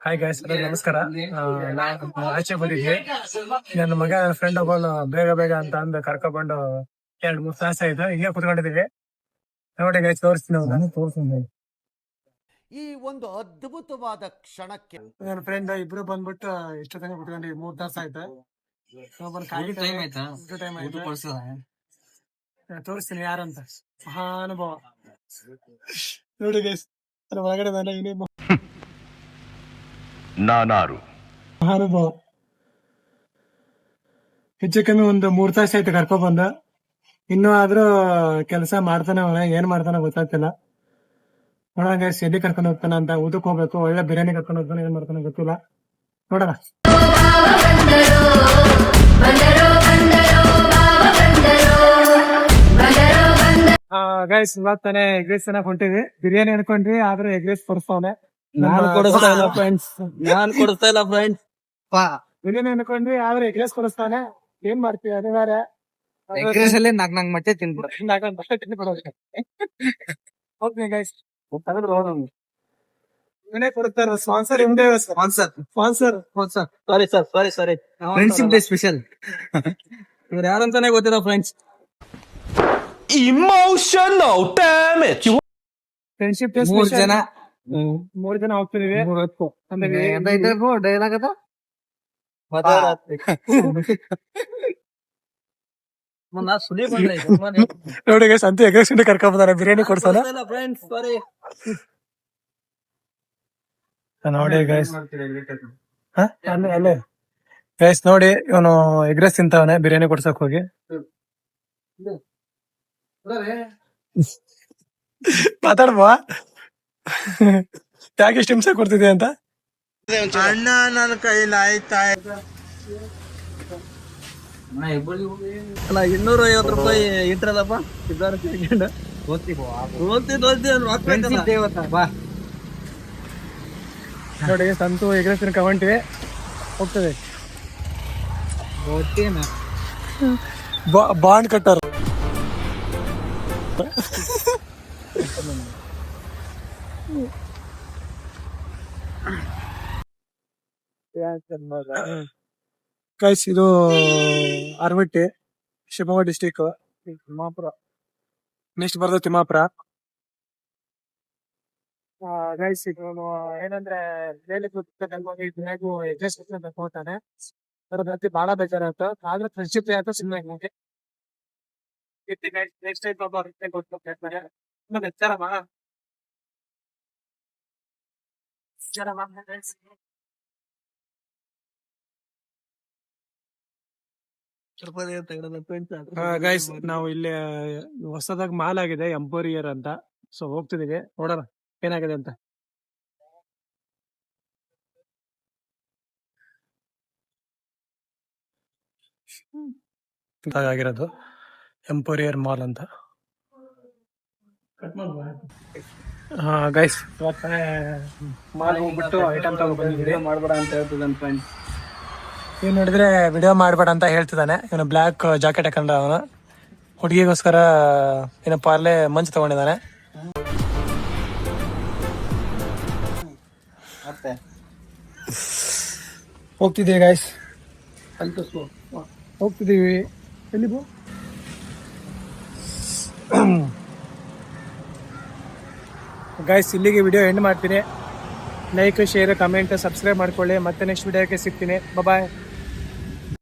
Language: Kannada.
ಹಾಯ್ ಗಾಯ್ಸ್, ನಮಸ್ಕಾರ. ನಾನು ಆಚೆ ಬಂದಿದ್ವಿ. ನನ್ನ ಮಗ ನನ್ನ ಫ್ರೆಂಡ್ ಒಬ್ಬನು ಬೇಗ ಬೇಗ ಅಂತ ಅಂದು ಕರ್ಕೊಂಡ್ಬಂದು 2-3 ತಾಸ ಆಯ್ತು ಹಿಂಗೆ ಕುತ್ಕೊಂಡಿದೀವಿ. ನೋಡಿ ಗಾಯ್ಸ್, ತೋರಿಸ್ತೀನಿ. ಈ ಒಂದು ಅದ್ಭುತವಾದ ಕ್ಷಣಕ್ಕೆ ನನ್ನ ಫ್ರೆಂಡ್ ಇಬ್ರು ಬಂದ್ಬಿಟ್ಟು ಎಷ್ಟು ತನಕ ಕುತ್ಕೊಂಡಿವಿ, 3 ತಾಸ ಆಯ್ತು. ತೋರಿಸ್ತೀನಿ ಯಾರಂತ. ಮಹಾನುಭಾವ ನೋಡಿ ಗೈಸ್, ನನ್ನ ಒಳಗಡೆ ನಾನಾರು ಮಹಾನುಭಾವ. ಹೆಚ್ಚು ಕಮ್ಮಿ ಒಂದು 3 ತಾಸ ಆಯ್ತು ಕರ್ಕೊಂಡ್ ಬಂದ. ಇನ್ನೂ ಆದ್ರೂ ಕೆಲಸ ಮಾಡ್ತಾನೆ ಅವನ, ಏನ್ ಮಾಡ್ತಾನೆ ಗೊತ್ತಾಗ್ತಿಲ್ಲ. ನೋಡೋಣ ಗೈಸ್, ಎಲ್ಲಿ ಕರ್ಕೊಂಡು ಹೋಗ್ತಾನ ಅಂತ. ಊಟಕ್ಕೆ ಹೋಗ್ಬೇಕು, ಒಳ್ಳೆ ಬಿರಿಯಾನಿ ಕರ್ಕೊಂಡು ಹೋಗ್ತಾನೆ, ಏನ್ ಮಾಡ್ತಾನೆ ಗೊತ್ತಿಲ್ಲ. ನೋಡೋಣ. ಗೈಸ್, ಇವತ್ತಾನೆ ಎಗ್ ರೈಸ್ ಚೆನ್ನಾಗಿ ಹೊಂಟಿವಿ. ಬಿರಿಯಾನಿ ಅನ್ಕೊಂಡ್ವಿ, ಆದ್ರೆ ಎಗ್ ರೈಸ್ ಕೊಡಿಸ್ತಾವನೆ. ನಾನ್ ಕೊಡಿಸ್ತಾ ಇಲ್ಲ ಫ್ರೆಂಡ್ಸ್. ಬಿರಿಯಾನಿ ಅನ್ಕೊಂಡ್ವಿ, ಆದ್ರೆ ಎಗ್ ರೈಸ್ ಕೊಡಿಸ್ತಾನೆ. ಏನ್ ಮಾಡ್ತೀವಿ ಅನಿವಾರ್ಯ. ಅಲ್ಲಿ ನಾಕ್ ಮಟ್ಟೆ ತಿನ್ಬಿಡು. ಹೋಗ್ತೀನಿ ಗೈಸ್. ಇವನೇ ಕೊಡ್ತಾರ ಸ್ಪಾನ್ಸರ್. ನಿಮ್ದೇ ಸ್ಪಾನ್ಸರ್. ಸಾರಿ ಫ್ರೆಂಡ್ಶಿಪ್ ಡೇ ಸ್ಪೆಷಲ್. ಇವ್ರು ಯಾರಂತಾನೆ ಗೊತ್ತಿಲ್ಲ friends. Emotional damage. Friendship day 3 ಜನ 3 ಜನ ಹೋಗ್ತಿದೀವಿ. ಡೈಲಾಗ್ ಅದ ನೋಡಿ ಗೈಸ್, ಅಂತೂ ಎಗ್ ರೈಸ್ ಕರ್ಕೊಂಡ್ ಬಂದಾರ, ಬಿರಿಯಾನಿ ಕೊಡ್ಸಾನ. ಫ್ರೆಂಡ್ಸ್ ಸಾರಿ. ನೋಡಿ ಗೈಸ್, ಅಲ್ಲೇ ಗೈಸ್ ನೋಡಿ, ಇವನು ಎಗ್ ರೈಸ್ ತಿಂತಾವನೆ ಬಿರಿಯಾನಿ ಕೊಡ್ಸಕ್ ಹೋಗಿ. ಮಾತಾಡ್ಬಾ, ಯಾಕೆ ಇಷ್ಟು ಹಿಂಸೆ ಕೊಡ್ತಿದ್ದೆ ಅಂತ. ಅಣ್ಣ ನನ್ನ ಕೈಲಿ ಆಯ್ತಾ 250 ರೂಪಾಯಿ ಇಟ್ರದಪ್ಪ. ನೋಡಿ ಸಂತು ಎಗ್ ರೈಸ್ ಕವಂಟಿವಿ ಹೋಗ್ತದೆ. ಬಾಂಡ್ ಕಟ್ಟಾರ. ಗೈಸ್, ಇದು ಆರ್ಮಟ್ಟಿ, ಶಿವಮೊಗ್ಗ ಡಿಸ್ಟಿಕ್, ತಿಮ್ಮಾಪುರ. ನೆಕ್ಸ್ಟ್ ಬರ್ತದೆ ತಿಮ್ಮಾಪುರ. ಗೈಸ್, ಇದು ಏನಂದ್ರೆ ಹೋಗ್ತಾನೆ. ಅದ್ರ ಬಹಳ ಬೇಜಾರಾಯ್ತು, ಆದ್ರೆ ಫ್ರೆಂಡ್ಶಿಪ್ ಆಯ್ತು. ಸುಮ್ಮನೆ ನಂಗೆ ನೆಕ್ಸ್ಟ್ ಟೈಮ್ ಗೊತ್ತಾಗ್ತಾರೆ. ಗೈಸ್, ನಾವು ಇಲ್ಲಿ ಹೊಸದಾಗಿ ಮಾಲ್ ಆಗಿದೆ, ಎಂಪೋರಿಯರ್ ಅಂತ. ಸೊ ಹೋಗ್ತಿದೀವಿ, ನೋಡೋಣ ಏನಾಗಿದೆ ಅಂತ. ಆಗಿರೋದು ಎಂಪೋರಿಯರ್ ಮಾಲ್ ಅಂತ. ಗೈಸ್, ಮಾಲ್ ಹೋಗ್ಬಿಟ್ಟು ಐಟಮ್ ತಗೊಂಡ್ಬಂದಿದ್ದೀವಿ. ಮಾಡ್ಬೇಡ ಅಂತ ಹೇಳ್ತಿದ್ದಾನೆ ಫ್ರೆಂಡ್ಸ್. ಇವ್ ನೋಡಿದ್ರೆ ವಿಡಿಯೋ ಮಾಡ್ಬೇಡ ಅಂತ ಹೇಳ್ತಿದ್ದಾನೆ. ಇವನು ಬ್ಲ್ಯಾಕ್ ಜಾಕೆಟ್ ಹಾಕೊಂಡ, ಅವನು ಹುಡುಗಿಗೋಸ್ಕರ ಏನಪ್ಪ ಅಲ್ಲೇ ಮಂಚ್ ತಗೊಂಡಿದ್ದಾನೆ. ಹೋಗ್ತಿದ್ದೀವಿ ಗೈಸ್, ಹೋಗ್ತಿದ್ದೀವಿ. ಎಲ್ಲಿಗೂ ಗೈಸ್, ಇಲ್ಲಿಗೆ ವಿಡಿಯೋ ಎಂಡ್ ಮಾಡ್ತೀನಿ. ಲೈಕ್, ಶೇರ್, ಕಮೆಂಟ್, ಸಬ್ಸ್ಕ್ರೈಬ್ ಮಾಡ್ಕೊಳ್ಳಿ. ಮತ್ತೆ ನೆಕ್ಸ್ಟ್ ವಿಡಿಯೋಕ್ಕೆ ಸಿಗ್ತೀನಿ. ಬಾಯ್.